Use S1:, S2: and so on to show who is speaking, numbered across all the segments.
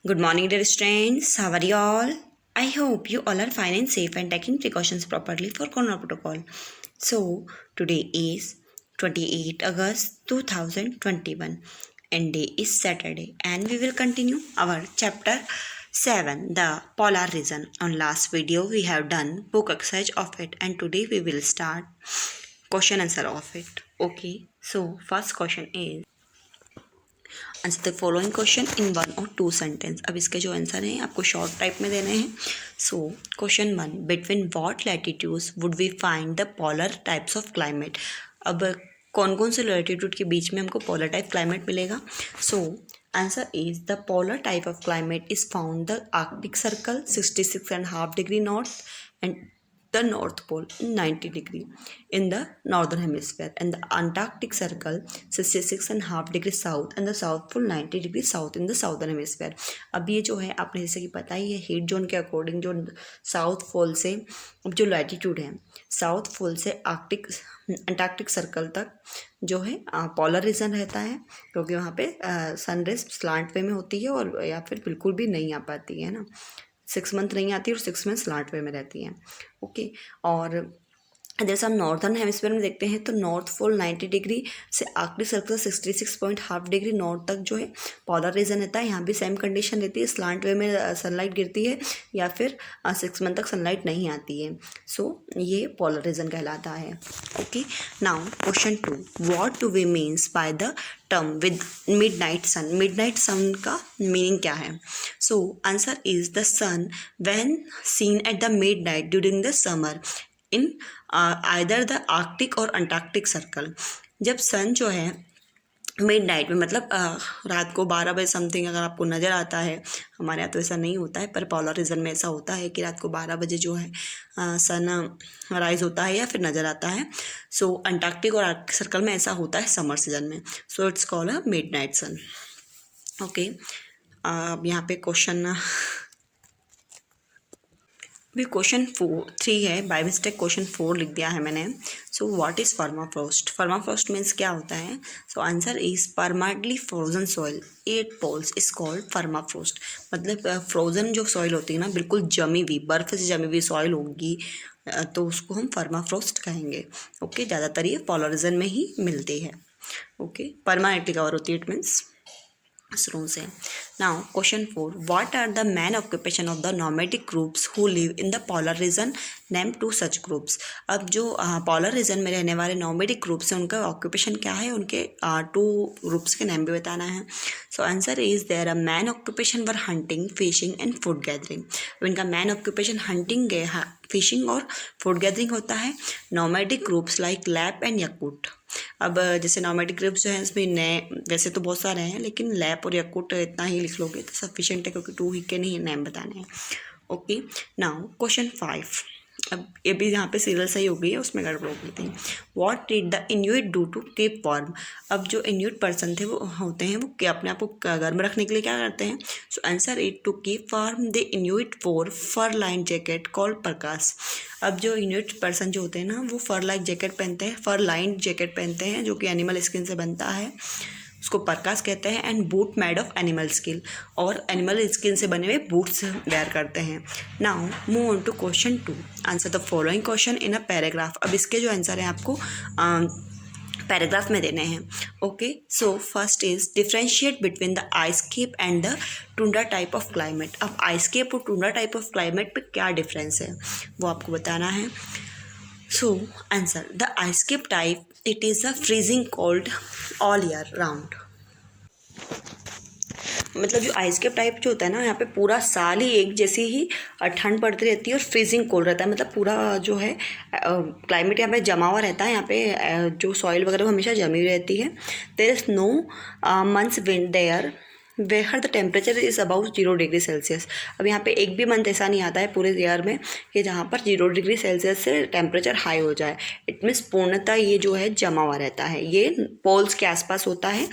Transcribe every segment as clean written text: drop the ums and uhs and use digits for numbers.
S1: Good morning, dear students. How are you all? I hope you all are fine and safe and taking precautions properly for Corona Protocol. So, today is 28 August 2021 and day is Saturday, and we will continue our chapter 7, the polar region. On last video, we have done book exercise of it, and today we will start question answer of it. Okay, so first question is answer the following question इन 1 और 2 sentence. अब इसके जो answer हैं आपको short type में देने हैं। So question 1, between what latitudes would we find the polar types of climate. अब कौन कौन से लैटिट्यूड के बीच में हमको पोलर टाइप क्लाइमेट मिलेगा। सो answer is the polar type of climate is found the Arctic circle 66.5 degree north and the North Pole in 90 degree in the northern hemisphere, and the Antarctic Circle 66.5 degree south and the South Pole 90 degree south in the southern hemisphere। अब ये जो है आपने जैसे कि पता ही है heat zone के अकॉर्डिंग जो साउथ पोल से अब जो लैटिट्यूड है साउथ पोल से अंटार्कटिक सर्कल तक जो है पोलर रीजन रहता है, क्योंकि वहाँ पे सनरेज स्लांट वे में होती है और या फिर बिल्कुल भी नहीं आ पाती है ना, 6 मंथ नहीं आती और 6 मंथ स्लांट वे में रहती हैं। ओके, और जैसे हम नॉर्थर्न हेमिस्फीयर में देखते हैं तो नॉर्थ पोल 90 डिग्री से आर्कटिक सर्कल 66.5 डिग्री नॉर्थ तक जो है पोलर रीजन रहता है। यहाँ भी सेम कंडीशन रहती है, स्लांट वे में सनलाइट गिरती है या फिर 6 मंथ तक सनलाइट नहीं आती है। सो ये पोलर रीजन कहलाता है। Okay, now question 2, what do we means by the term with midnight sun. Midnight sun का मीनिंग क्या है। So answer is the sun when seen at the midnight during the summer in either the Arctic और Antarctic circle. जब sun जो है mid night में मतलब रात को 12 बजे समथिंग अगर आपको नज़र आता है, हमारे यहाँ तो ऐसा नहीं होता है पर पोलर रीजन में ऐसा होता है कि रात को 12 बजे जो है सन राइज होता है या फिर नज़र आता है। सो अंटार्कटिक और आर्कटिक सर्कल में ऐसा होता है समर सीजन में। So it's called a midnight sun. Okay, अब यहाँ पे क्वेश्चन भी क्वेश्चन 3 है, बाय मिस्टेक क्वेश्चन 4 लिख दिया है मैंने। So what is permafrost. Permafrost means क्या होता है। So answer is permanently frozen soil 8 poles is called permafrost. मतलब फ्रोजन जो सॉइल होती है ना, बिल्कुल जमी हुई बर्फ़ से जमी हुई सॉइल होगी तो उसको हम परमाफ्रॉस्ट कहेंगे। ओके, ज़्यादातर ये पोलर रीजन में ही मिलती है। ओके, परमानेंटली कवर होती है, इट मीन्स शुरू से। Now question 4, what are the main occupation of the nomadic groups who live in the polar region, name 2 such groups. अब जो पोलर रीजन में रहने वाले नॉमेडिक ग्रुप्स हैं उनका ऑक्यूपेशन क्या है, उनके 2 ग्रुप्स के नेम भी बताना है। So answer is there a main occupation were hunting, fishing and food gathering. इनका मैन ऑक्यूपेशन हंटिंग, फिशिंग और फूड गैदरिंग होता है। Nomadic groups like Lapp and Yakut. अब जैसे नॉमेडिक ग्रुप्स जो हैं इसमें नए वैसे तो बहुत सारे हैं, लेकिन लैप और यकूट इतना ही लिख लोगे तो सफिशिएंट है, क्योंकि 2 ही के नहीं नेम बताने हैं। Okay, now question 5। अब ये भी यहाँ पे सीरियल सही हो गई है, उसमें गड़बड़ हो गई थी। What did the Inuit do to keep warm. अब जो इन्यूट पर्सन थे वो होते हैं वो क्या अपने आप को गर्म रखने के लिए क्या करते हैं। So answer is to keep warm the Inuit wore fur line jacket called parka. अब जो इन्यूट पर्सन जो होते हैं ना वो फर लाइन जैकेट पहनते हैं, फर लाइन जैकेट पहनते हैं जो कि एनिमल स्किन से बनता है, उसको परकास कहते हैं। And boot made of animal skin, और एनिमल स्किन से बने हुए बूट्स वेयर करते हैं। Now move on to question 2, answer the following question in a paragraph. अब इसके जो आंसर हैं आपको पैराग्राफ में देने हैं। Okay, so first is differentiate between the ice cap and the tundra type of climate. अब आइस केप और टुंड्रा टाइप ऑफ क्लाइमेट पे क्या डिफरेंस है वो आपको बताना है। So answer, the ice cape type, it is a freezing cold all year round। मतलब जो आइस केप टाइप जो होता है ना, यहाँ पे पूरा साल ही एक जैसी ही ठंड पड़ती रहती है और फ्रीजिंग कोल्ड रहता है। मतलब पूरा जो है क्लाइमेट यहाँ पे जमा हुआ रहता है, यहाँ पे जो सॉइल वगैरह वो हमेशा जमी हुई रहती है। There is no months wind there where the temperature is about 0 degree Celsius. अब यहाँ पे एक भी मंथ ऐसा नहीं आता है पूरे ईयर में कि जहाँ पर 0 डिग्री सेल्सियस से टेम्परेचर हाई हो जाए। इट मीन्स पूर्णतः ये जो है जमा हुआ रहता है, ये पोल्स के आसपास होता है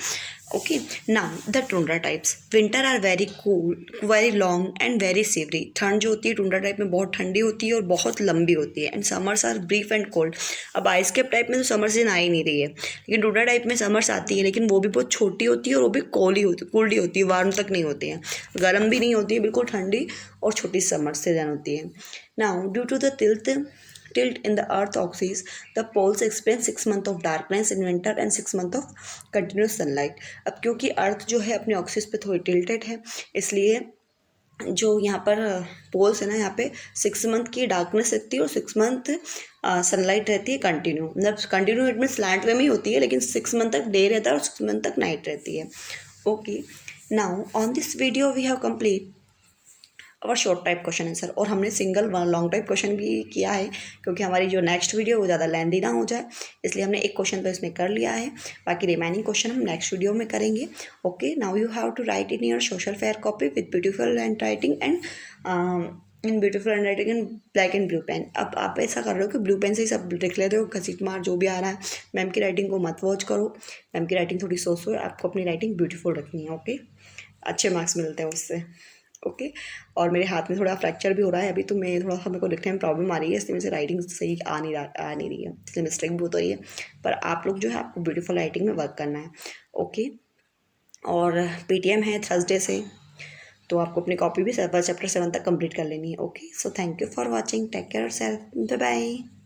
S1: Okay, now the tundra types. Winter are very cool, very long and very savory. ठंड जो होती है टुंड्रा टाइप में बहुत ठंडी होती है और बहुत लंबी होती है. And summers are brief and cold. अब आइस कैप टाइप में तो समर सीजन आ ही नहीं रही है, लेकिन टुंड्रा टाइप में समर्स आती है, लेकिन वो भी बहुत छोटी होती है और वो भी कोल्ड ही होती है, वार्म तक नहीं होती है, गर्म भी नहीं होती है, बिल्कुल ठंडी और छोटी समर सीजन होती है. Now due to the tilt in the earth axis, the poles experience 6 months of darkness in winter and 6 months of continuous sunlight. अब क्योंकि अर्थ जो है अपने ऑक्सिस पे थोड़ी टिल्टेड है, इसलिए जो यहाँ पर पोल्स है ना, यहाँ पे 6 मंथ की डार्कनेस रहती है और 6 मंथ सनलाइट रहती है कंटिन्यू. मतलब कंटिन्यू इट मीन स्लैंट वे में ही होती है, लेकिन 6 मंथ तक डे रहता है और 6 मंथ तक नाइट रहती है. Okay, now on this video we have complete our short type question answer, और हमने सिंगल लॉन्ग टाइप क्वेश्चन भी किया है, क्योंकि हमारी जो नेक्स्ट वीडियो वो ज़्यादा लेंदी ना हो जाए, इसलिए हमने एक क्वेश्चन तो इसमें कर लिया है. बाकी रिमेनिंग क्वेश्चन हम नेक्स्ट वीडियो में करेंगे. Okay, now you have to write in your social fair copy with beautiful hand writing and in beautiful hand writing in black and blue pen. अब आप ऐसा कर रहे हो कि ब्लू पेन से ही सब लिख लेते हो, घसीट मार जो भी आ रहा है. मैम की राइटिंग को मत वॉच करो, मैम की राइटिंग थोड़ी सोच हो, आपको अपनी राइटिंग ब्यूटीफुल रखनी है. ओके, अच्छे मार्क्स मिलते हैं उससे. ओके, और मेरे हाथ में थोड़ा फ्रैक्चर भी हो रहा है अभी, तो मैं थोड़ा सा मेरे को लिखने में प्रॉब्लम आ रही है, इसलिए मुझे राइटिंग सही आ नहीं रही है, इसलिए मिस्टेक बहुत हो रही है. पर आप लोग जो है आपको ब्यूटीफुल राइटिंग में वर्क करना है. ओके, और पीटीएम है थर्सडे से, तो आपको अपनी कॉपी भी चैप्टर 7 तक कंप्लीट कर लेनी है. Okay, so thank you for watching, take care yourself, bye bye.